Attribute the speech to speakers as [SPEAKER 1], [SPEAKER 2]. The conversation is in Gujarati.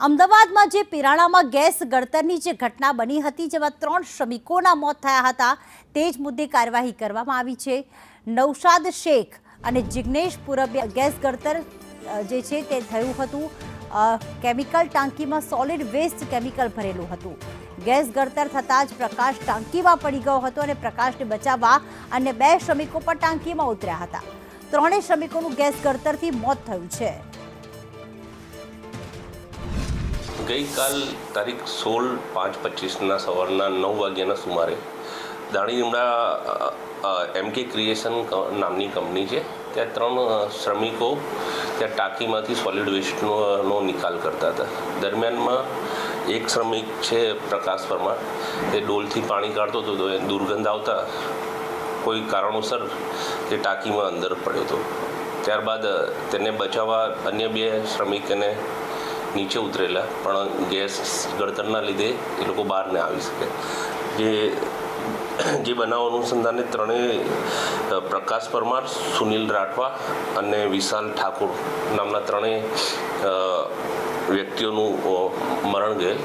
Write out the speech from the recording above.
[SPEAKER 1] અમદાવાદમાં જે પિરાણામાં ગેસ ગળતરની જે ઘટના બની હતી, જેમાં 3 શ્રમિકોના મોત થયા હતા, તે જ મુદ્દે કાર્યવાહી કરવામાં આવી છે। નૌશાદ શેખ અને જિગ્નેશ પુરબિયા ગેસ ગળતર જે છે તે થયું હતું। કેમિકલ ટાંકીમાં સોલિડ વેસ્ટ કેમિકલ ભરેલું હતું। ગેસ ગળતર થતાં જ પ્રકાશ ટાંકીમાં પડી ગયો હતો અને પ્રકાશને બચાવવા અન્ય 2 શ્રમિકો પણ ટાંકીમાં ઉતર્યા હતા। ત્રણેય શ્રમિકોનું ગેસ ગળતરથી મોત થયું છે।
[SPEAKER 2] ગઈકાલ તારીખ 16/5/25ના સવારના 9 વાગ્યાના સુમારે દાણીલીમડા MK ક્રિએશન નામની કંપની છે, ત્યાં 3 શ્રમિકો ત્યાં ટાંકીમાંથી સોલિડ વેસ્ટનો નિકાલ કરતા હતા। દરમિયાનમાં એક શ્રમિક છે પ્રકાશ પરમાર, તે ડોલથી પાણી કાઢતો હતો, તો દુર્ગંધ આવતા કોઈ કારણોસર તે ટાંકીમાં અંદર પડ્યો હતો। ત્યારબાદ તેને બચાવવા અન્ય 2 શ્રમિક એને નીચે ઉતરેલા, પણ ગેસ ગળતરના લીધે એ લોકો બહાર ન આવી શકે। જે બનાવ અનુસંધાને ત્રણેય પ્રકાશ પરમાર, સુનિલ રાઠવા અને વિશાલ ઠાકોર નામના 3 વ્યક્તિઓનું મરણ ગયેલ।